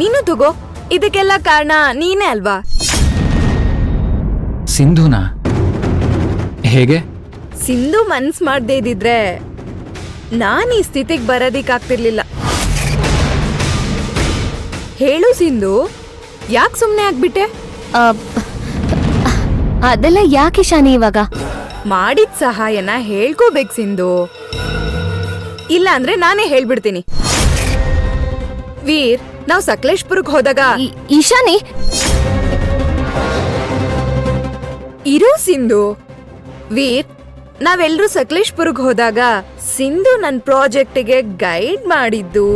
ನೀನು ತಗೋ. ಇದಕ್ಕೆಲ್ಲ ಕಾರಣ ನೀನೇ ಅಲ್ವಾ? ಸಿಂಧುನಾ? ಹೇಗೆ? ಸಿಂಧು ಮನ್ಸ್ ಮಾಡ್ದೇ ಇದ್ದಿದ್ರೆ ನಾನ್ ಈ ಸ್ಥಿತಿಗೆ ಬರೋದಿಕ್ಕಾಗ್ತಿರ್ಲಿಲ್ಲ. ಹೇಳು ಸಿಂಧು, ಯಾಕೆ ಸುಮ್ನೆ ಆಗ್ಬಿಟ್ಟೆ? ಅದೆಲ್ಲ ಯಾಕೆ ಶಾನಿ ಇವಾಗ? ಮಾಡಿದ ಸಹಾಯನ ಹೇಳ್ಕೋಬೇಕು ಸಿಂಧು, ಇಲ್ಲ ಅಂದ್ರೆ ನಾನೇ ಹೇಳ್ಬಿಡ್ತೀನಿ. ವೀರ್, ನಾವ್ ಸಕಲೇಶ್ಪುರಕ್ ಹೋದಾಗ ಈಶಾನಿ ಇರು ಸಿಂಧು. ವೀರ್, ನಾವೆಲ್ರೂ ಸಕಲೇಶ್ಪುರಕ್ ಹೋದಾಗ ಸಿಂಧು ನನ್ ಪ್ರಾಜೆಕ್ಟ್ಗೆ ಗೈಡ್ ಮಾಡಿದ್ದು.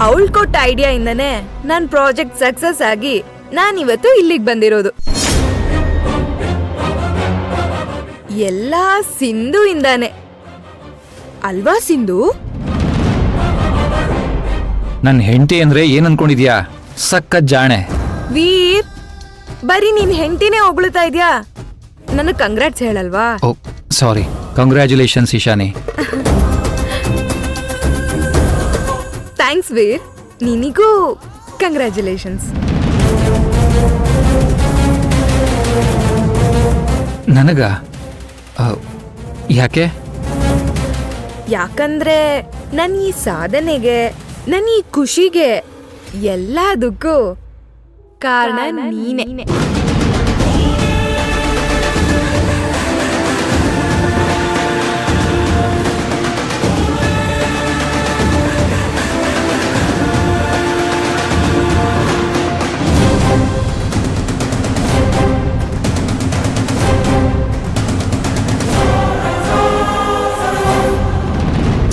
ಅವಳು ಕೊಟ್ಟ ಐಡಿಯಾ ಇಂದನೇ ನನ್ ಪ್ರಾಜೆಕ್ಟ್ ಸಕ್ಸಸ್ ಆಗಿ ನಾನಿವತ್ತು ಇಲ್ಲಿಗೆ ಬಂದಿರೋದು. ಎಲ್ಲ ಸಿಂಧು ಇಂದಾನೆ ಅಲ್ವಾ ಸಿಂಧು? ನನ್ನ ಹೆಂಡತಿ ಅಂದ್ರೆ ಏನ್ ಅನ್ಕೊಂಡಿದ್ಯಾ? ಸಖತ್ ಜಾಣೆ. ವೀರ್, ಬರೀ ನೀನ್ ಹೆಂಡತಿನೇ ಹೊಗಳ್ತಾ ಇದ್ಯಾ? ನನಗ್ ಕಂಗ್ರಾಟ್ಸ್ ಹೇಳಲ್ವಾ? ಓ ಸಾರಿ, ಕಂಗ್ರ್ಯಾಚುಲೇಷನ್ಸ್ ಇಶಾನಿ. ಥ್ಯಾಂಕ್ಸ್ ವೀರ್, ನಿನಿಗೂ ಕಂಗ್ರ್ಯಾಚುಲೇಷನ್ಸ್. ನನಗ ಯಾಕೆ? ಯಾಕಂದ್ರೆ ನನ್ ಈ ಸಾಧನೆಗೆ, ನನ್ ಈ ಖುಷಿಗೆ ಎಲ್ಲದಕ್ಕೂ ಕಾರಣ ನೀನೆ.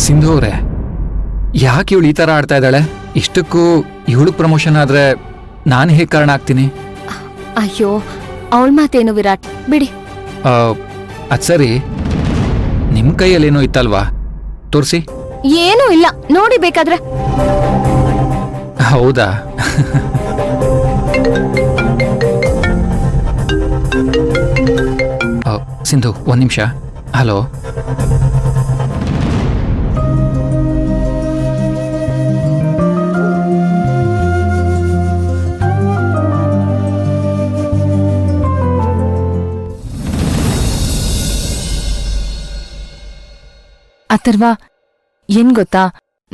ಸಿಂಧು ಅವ್ರೆ, ಯಾಕೆ ಇವಳು ಈ ಥರ ಆಡ್ತಾ ಇದ್ದಾಳೆ? ಇಷ್ಟಕ್ಕೂ ಇವಳು ಪ್ರಮೋಷನ್ ಆದ್ರೆ ನಾನು ಹೇಗೆ ಕಾರಣ ಆಗ್ತೀನಿ? ಅಯ್ಯೋ, ಅವಳ ಮಾತೇನು ವಿರಾಟ್, ಬಿಡಿ. ಅದು ಸರಿ, ನಿಮ್ಮ ಕೈಯಲ್ಲೇನೋ ಇತ್ತಲ್ವಾ, ತೋರಿಸಿ. ಏನೂ ಇಲ್ಲ, ನೋಡಿ ಬೇಕಾದ್ರೆ. ಹೌದಾ? ಸಿಂಧು, ಒಂದು ನಿಮಿಷ. ಹಲೋ, ಅಥರ್ವ, ಏನ್ ಗೊತ್ತಾ,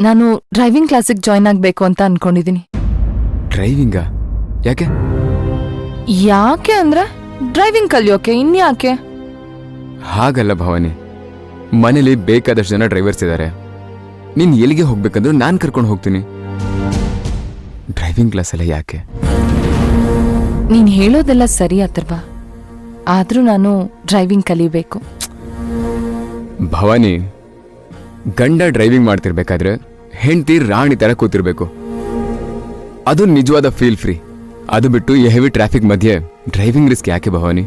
ನಾನು ಡ್ರೈವಿಂಗ್ ಕ್ಲಾಸಿಗೆ ಜಾಯ್ನ್ ಆಗ್ಬೇಕು ಅಂತ ಅನ್ಕೊಂಡಿದೀನಿ. ಡ್ರೈವಿಂಗಾ? ಯಾಕೆ? ಯಾಕೆ ಅಂದ್ರೆ ಡ್ರೈವಿಂಗ್ ಕಲಿಯೋಕೆ, ಇನ್ಯಾಕೆ? ಹಾಗಲ್ಲ ಭವಾನಿ, ಮನೇಲಿ ಬೇಕಾದಷ್ಟು ಜನ ಡ್ರೈವರ್ಸ್ ಇದ್ದಾರೆ. ನೀನ್ ಎಲ್ಲಿಗೆ ಹೋಗ್ಬೇಕಂದ್ರೂ ನಾನ್ ಕರ್ಕೊಂಡು ಹೋಗ್ತೀನಿ. ಡ್ರೈವಿಂಗ್ ಕ್ಲಾಸ್ ಎಲ್ಲ ಯಾಕೆ? ನೀನ್ ಹೇಳೋದೆಲ್ಲ ಸರಿ ಅಥರ್ವ, ಆದ್ರೂ ನಾನು ಡ್ರೈವಿಂಗ್ ಕಲಿಬೇಕು. ಭವಾನಿ, ಗಂಡ ಡ್ರೈವಿಂಗ್ ಮಾಡ್ತಿರ್ಬೇಕಾದ್ರೆ ಹೆಂಡತಿ ರಾಣಿ ತರ ಕೂತಿರ್ಬೇಕು. ಅದು ನಿಜವಾದ ಫೀಲ್ ಫ್ರೀ. ಅದು ಬಿಟ್ಟು ಈ ಹೆವಿ ಟ್ರಾಫಿಕ್ ಮಧ್ಯೆ ಡ್ರೈವಿಂಗ್ ರಿಸ್ಕ್ ಯಾಕೆ ಭವಾನಿ?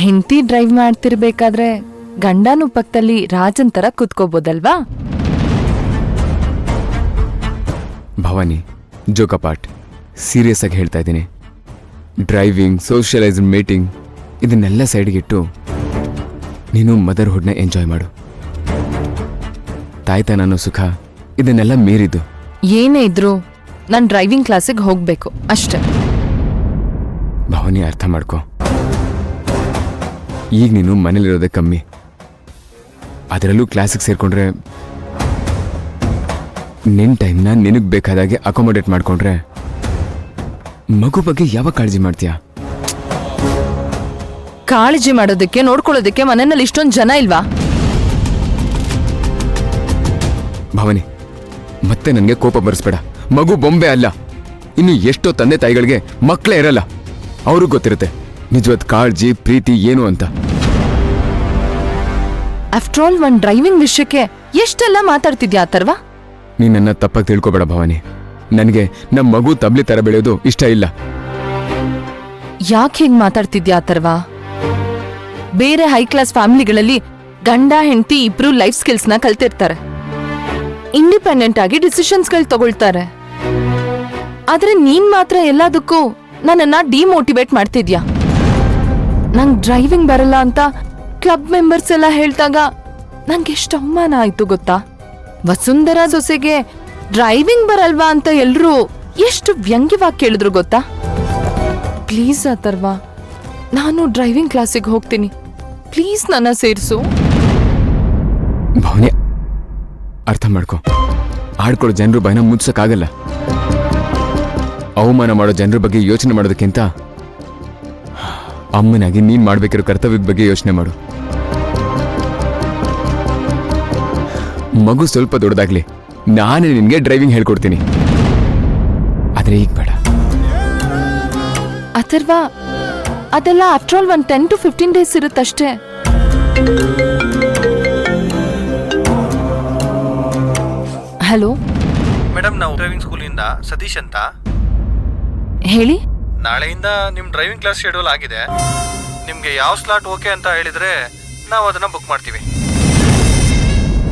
ಹೆಂಡತಿ ಡ್ರೈವ್ ಮಾಡ್ತಿರ್ಬೇಕಾದ್ರೆ ಗಂಡನೂ ಪಕ್ಕದಲ್ಲಿ ರಾಜನ್ ತರ ಕೂತ್ಕೋಬೋದಲ್ವಾ? ಭವಾನಿ, ಜೋಕಪಾಟ್, ಸೀರಿಯಸ್ ಆಗಿ ಹೇಳ್ತಾ ಇದ್ದೀನಿ. ಡ್ರೈವಿಂಗ್, ಸೋಷಿಯಲೈಸ್, ಮೀಟಿಂಗ್ ಇದನ್ನೆಲ್ಲ ಸೈಡ್ಗಿಟ್ಟು ನೀನು ಮದರ್ಹುಡ್ನ ಎಂಜಾಯ್ ಮಾಡು. ತಾಯ್ತನ ಅನ್ನೋ ಸುಖ ಇದನ್ನೆಲ್ಲ ಮೀರಿದ್ದು. ಏನೇ ಇದ್ರು ನಾನು ಡ್ರೈವಿಂಗ್ ಕ್ಲಾಸಿಗೆ ಹೋಗ್ಬೇಕು ಅಷ್ಟೇ. ಭವಾನಿ, ಅರ್ಥ ಮಾಡ್ಕೊ. ಈಗ ನೀನು ಮನೇಲಿರೋದೇ ಕಮ್ಮಿ, ಅದರಲ್ಲೂ ಕ್ಲಾಸಿಗೆ ಸೇರ್ಕೊಂಡ್ರೆ ನಿನ್ ಟೈಮ್ನ ನಿನಗ್ ಬೇಕಾದಾಗೆ ಅಕೊಮೊಡೇಟ್ ಮಾಡ್ಕೊಂಡ್ರೆ ಮಗು ಬಗ್ಗೆ ಯಾವಾಗ ಕಾಳಜಿ ಮಾಡ್ತೀಯಾ? ಕಾಳಜಿ ಮಾಡೋದಕ್ಕೆ, ನೋಡ್ಕೊಳ್ಳೋದಕ್ಕೆ ಮನೆಯಲ್ಲಿ ಇಷ್ಟೊಂದು ಜನ ಇಲ್ವಾ? ಭವಾನಿ, ಮತ್ತೆ ನನಗೆ ಕೋಪ ಬರ್ಸ್ಬೇಡ. ಮಗು ಬೊಂಬೆ ಅಲ್ಲ. ಇನ್ನು ಎಷ್ಟೋ ತಂದೆ ತಾಯಿಗಳಿಗೆ ಮಕ್ಕಳೇ ಇರಲ್ಲ. ಅವ್ರಿಗೆ ಗೊತ್ತಿರುತ್ತೆ ನಿಜವಾದ ಕಾಳಜಿ, ಪ್ರೀತಿ ಏನು ಅಂತ. ಆಫ್ಟರ್ ಆಲ್, ಒಂದ್ ಡ್ರೈವಿಂಗ್ ವಿಷಯಕ್ಕೆ ಎಷ್ಟೆಲ್ಲ ಮಾತಾಡ್ತಿದ್ಯಾ ಅಥರ್ವ? ನೀ ನನ್ನ ತಪ್ಪಾಗಿ ತಿಳ್ಕೊಬೇಡ ಭವಾನಿ. ನನಗೆ ನಮ್ಮ ಮಗು ತಬ್ಲಿ ತರ ಬೆಳೆಯೋದು ಇಷ್ಟ ಇಲ್ಲ. ಯಾಕೆ ಹೀಗ್ ಮಾತಾಡ್ತಿದ್ಯಾ ಅಥರ್ವ? ಬೇರೆ ಹೈ ಕ್ಲಾಸ್ ಫ್ಯಾಮಿಲಿಗಳಲ್ಲಿ ಗಂಡ ಹೆಂಡತಿ ಇಬ್ರು ಲೈಫ್ ಸ್ಕಿಲ್ಸ್ ನ ಕಲ್ತಿರ್ತಾರೆ, ಇಂಡಿಪೆಂಡೆಂಟ್ ಆಗಿ ಡಿಸಿಷನ್ಸ್ಗಳು ತಗೊಳ್ತಾರೆ. ಆದ್ರೆ ನೀನ್ ಮಾತ್ರ ಎಲ್ಲದಕ್ಕೂ ನನ್ನನ್ನ ಡಿಮೋಟಿವೇಟ್ ಮಾಡ್ತಿದ್ಯಾ. ನಂಗ್ ಡ್ರೈವಿಂಗ್ ಬರಲ್ಲ ಅಂತ ಕ್ಲಬ್ ಮೆಂಬರ್ಸ್ ಎಲ್ಲ ಹೇಳ್ದಾಗ ನಂಗೆ ಎಷ್ಟು ಅವಮಾನ ಆಯ್ತು ಗೊತ್ತಾ? ವಸುಂಧರಾ ಸೊಸೆಗೆ ಡ್ರೈವಿಂಗ್ ಬರಲ್ವಾ ಅಂತ ಎಲ್ರೂ ಎಷ್ಟು ವ್ಯಂಗ್ಯವಾಗಿ ಕೇಳಿದ್ರು ಗೊತ್ತಾ? ಪ್ಲೀಸ್ ಅಥರ್ವ, ನಾನು ಡ್ರೈವಿಂಗ್ ಕ್ಲಾಸಿಗೆ ಹೋಗ್ತೀನಿ, ಪ್ಲೀಸ್ ನನ್ನ ಸೇರಿಸು. ಭಾವನೆ, ಅರ್ಥ ಮಾಡ್ಕೊ. ಆಡ್ಕೊಳ್ಳೋ ಜನರು ಭಯನ ಮುಚ್ಚಕ್ಕಾಗಲ್ಲ. ಅವಮಾನ ಮಾಡೋ ಜನರ ಬಗ್ಗೆ ಯೋಚನೆ ಮಾಡೋದಕ್ಕಿಂತ ಅಮ್ಮನಾಗಿ ನೀನ್ ಮಾಡ್ಬೇಕಿರೋ ಕರ್ತವ್ಯದ ಬಗ್ಗೆ ಯೋಚನೆ ಮಾಡು. ಮಗು ಸ್ವಲ್ಪ ದೊಡ್ಡದಾಗ್ಲಿ, ನಾನೇ ನಿನ್ಗೆ ಡ್ರೈವಿಂಗ್ ಹೇಳ್ಕೊಡ್ತೀನಿ. ಆದ್ರೆ ಈಗ ಬೇಡ. ಅಥರ್ವ, ಅದೆಲ್ಲ ಆಫ್ಟರ್ ಆಲ್ 10 to 15 ಡೇಸ್ ಇರುತ್ತಷ್ಟೇ. ಹಲೋ ಮೇಡಮ್, ನಾವು ಡ್ರೈವಿಂಗ್ ಸ್ಕೂಲಿಂದ ಸತೀಶ್ ಅಂತ. ಹೇಳಿ. ನಾಳೆಯಿಂದ ನಿಮ್ಮ ಡ್ರೈವಿಂಗ್ ಕ್ಲಾಸ್ ಶೆಡ್ಯೂಲ್ ಆಗಿದೆ. ನಿಮಗೆ ಯಾವ ಸ್ಲಾಟ್ ಓಕೆ ಅಂತ ಹೇಳಿದ್ರೆ ನಾವು ಅದನ್ನ ಬುಕ್ ಮಾಡ್ತೀವಿ.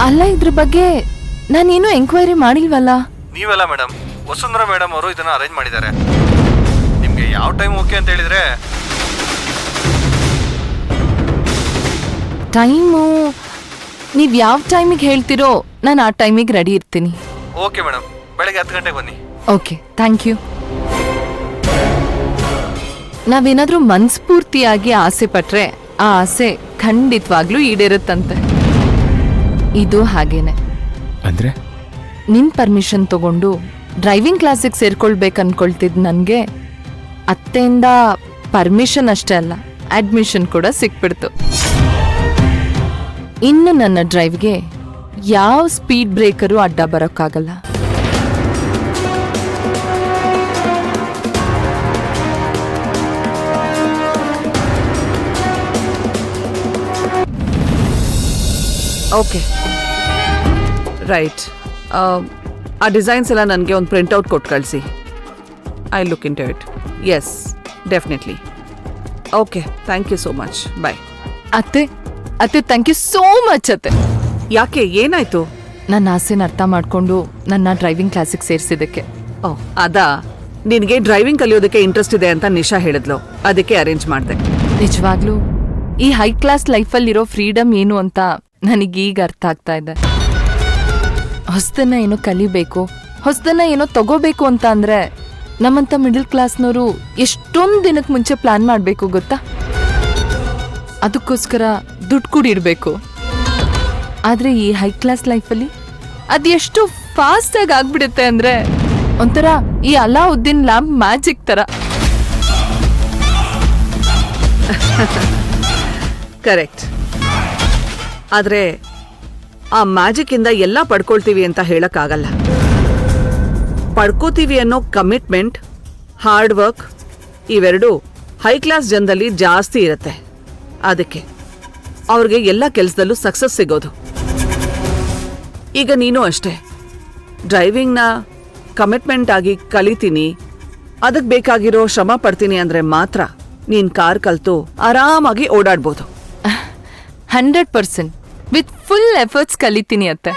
ಅಲ್ಲ, ಇದ್ರ ಬಗ್ಗೆ ನಾನೇನು ಎಂಕ್ವೈರಿ ಮಾಡಿಲ್ವಲ್ಲ. ನೀವೆಲ್ಲ ಮೇಡಮ್, ವಸುಂಧರಾ ಮೇಡಮ್ ಅವರು ಇದನ್ನ ಅರೇಂಜ್ ಮಾಡಿದ್ದಾರೆ. ನಿಮಗೆ ಯಾವ ಟೈಮ್ ಓಕೆ ಅಂತ ಹೇಳಿದ್ರೆ. ಟೈಮು ನೀವು ಯಾವ ಟೈಮಿಗೆ ಹೇಳ್ತಿರೋ ನಾನು ಆ ಟೈಮಿಗೆ ರೆಡಿ ಇರ್ತೀನಿ. ಓಕೆ ಮೇಡಮ್, ಬೆಳಗ್ಗೆ 10 ಗಂಟೆಗೆ ಬನ್ನಿ. Okay, thank you. ನಾವೇನಾದ್ರೂ ಮನ್ಸ್ಫೂರ್ತಿಯಾಗಿ ಆಸೆ ಪಟ್ರೆ ಆ ಆಸೆ ಖಂಡಿತವಾಗ್ಲೂ ಈಡೇರುತ್ತಂತೆ. ಇದು ಹಾಗೇನೆ. ಅಂದ್ರೆ ನಿನ್ ಪರ್ಮಿಷನ್ ತಗೊಂಡು ಡ್ರೈವಿಂಗ್ ಕ್ಲಾಸಿಗೆ ಸೇರ್ಕೊಳ್ಬೇಕು ಅನ್ಕೊಳ್ತಿದ್ ನನ್ಗೆ ಅತ್ತೆಯಿಂದ ಪರ್ಮಿಷನ್ ಅಷ್ಟೇ ಅಲ್ಲ, ಅಡ್ಮಿಷನ್ ಕೂಡ ಸಿಕ್ಬಿಡ್ತು. ಇನ್ನು ನನ್ನ ಡ್ರೈವ್ಗೆ ಯಾವ ಸ್ಪೀಡ್ ಬ್ರೇಕರು ಅಡ್ಡ ಬರೋಕ್ಕಾಗಲ್ಲ. Okay, right. ಆ ಡಿಸೈನ್ಸ್ ಎಲ್ಲ ನನಗೆ ಒಂದು ಪ್ರಿಂಟ್ಔಟ್ ಕೊಟ್ಟು ಕಳಿಸಿ. I look into it. Yes, definitely. Okay, thank you so much. Bye. ಅತ್ತೆ ಅತ್ತೆ, ಥ್ಯಾಂಕ್ ಯು ಸೋ ಮಚ್ ಅತ್ತೆ. ಯಾಕೆ, ಏನಾಯ್ತು? ನನ್ನ ಆಸೆನ ಅರ್ಥ ಮಾಡ್ಕೊಂಡು ನನ್ನ ಡ್ರೈವಿಂಗ್ ಕ್ಲಾಸಿಗೆ ಸೇರಿಸಿದ್ದಕ್ಕೆ. ಓಹ್, ಅದಾ? ನಿನಗೆ ಡ್ರೈವಿಂಗ್ ಕಲಿಯೋದಕ್ಕೆ ಇಂಟ್ರೆಸ್ಟ್ ಇದೆ ಅಂತ ನಿಶಾ ಹೇಳಿದ್ಲು, ಅದಕ್ಕೆ ಅರೇಂಜ್ ಮಾಡಿದೆ. ನಿಜವಾಗ್ಲೂ ಈ ಹೈ ಕ್ಲಾಸ್ ಲೈಫಲ್ಲಿರೋ ಫ್ರೀಡಮ್ ಏನು ಅಂತ ನನಗೀಗ ಅರ್ಥ ಆಗ್ತಾ ಇದೆ. ಹೊಸದನ್ನ ಏನೋ ಕಲಿಬೇಕು, ಹೊಸದನ್ನ ಏನೋ ತಗೋಬೇಕು ಅಂತ ಅಂದ್ರೆ ನಮ್ಮಂತ ಮಿಡಲ್ ಕ್ಲಾಸ್ನವರು ಎಷ್ಟೊಂದು ದಿನಕ್ಕೆ ಮುಂಚೆ ಪ್ಲಾನ್ ಮಾಡಬೇಕು ಗೊತ್ತಾ? ಅದಕ್ಕೋಸ್ಕರ ದುಡ್ಡು ಕೂಡಿಡ್ಬೇಕು. ಆದ್ರೆ ಈ ಹೈ ಕ್ಲಾಸ್ ಲೈಫಲ್ಲಿ ಅದು ಎಷ್ಟು ಫಾಸ್ಟ್ ಆಗಿ ಆಗ್ಬಿಡುತ್ತೆ ಅಂದ್ರೆ ಒಂಥರ ಈ ಅಲಾವುದ್ದೀನ್ ಲ್ಯಾಂಪ್ ಮ್ಯಾಜಿಕ್ ತರ. ಕರೆಕ್ಟ್. ಆದ್ರೆ ಆ ಮ್ಯಾಜಿಕ್ ಇಂದ ಎಲ್ಲ ಪಡ್ಕೊಳ್ತೀವಿ ಅಂತ ಹೇಳಕ್ಕಾಗಲ್ಲ. ಪಡ್ಕೋತೀವಿ ಅನ್ನೋ ಕಮಿಟ್ಮೆಂಟ್, ಹಾರ್ಡ್ ವರ್ಕ್ ಇವೆರಡು ಹೈ ಕ್ಲಾಸ್ ಜನದಲ್ಲಿ ಜಾಸ್ತಿ ಇರುತ್ತೆ. ಅದಕ್ಕೆ ಅವ್ರಿಗೆ ಎಲ್ಲ ಕೆಲಸದಲ್ಲೂ ಸಕ್ಸಸ್ ಸಿಗೋದು. ಈಗ ನೀನು ಅಷ್ಟೇ, ಡ್ರೈವಿಂಗ್ನ ಕಮಿಟ್ಮೆಂಟ್ ಆಗಿ ಕಲಿತೀನಿ, ಅದಕ್ಕೆ ಬೇಕಾಗಿರೋ ಶ್ರಮ ಪಡ್ತೀನಿ ಅಂದ್ರೆ ಮಾತ್ರ ನೀನ್ ಕಾರ್ ಕಲ್ತು ಆರಾಮಾಗಿ ಓಡಾಡ್ಬೋದು. 100% ವಿತ್ ಫುಲ್ ಎಫರ್ಟ್ಸ್ ಕಲಿತೀನಿ ಅತ್ತೆ.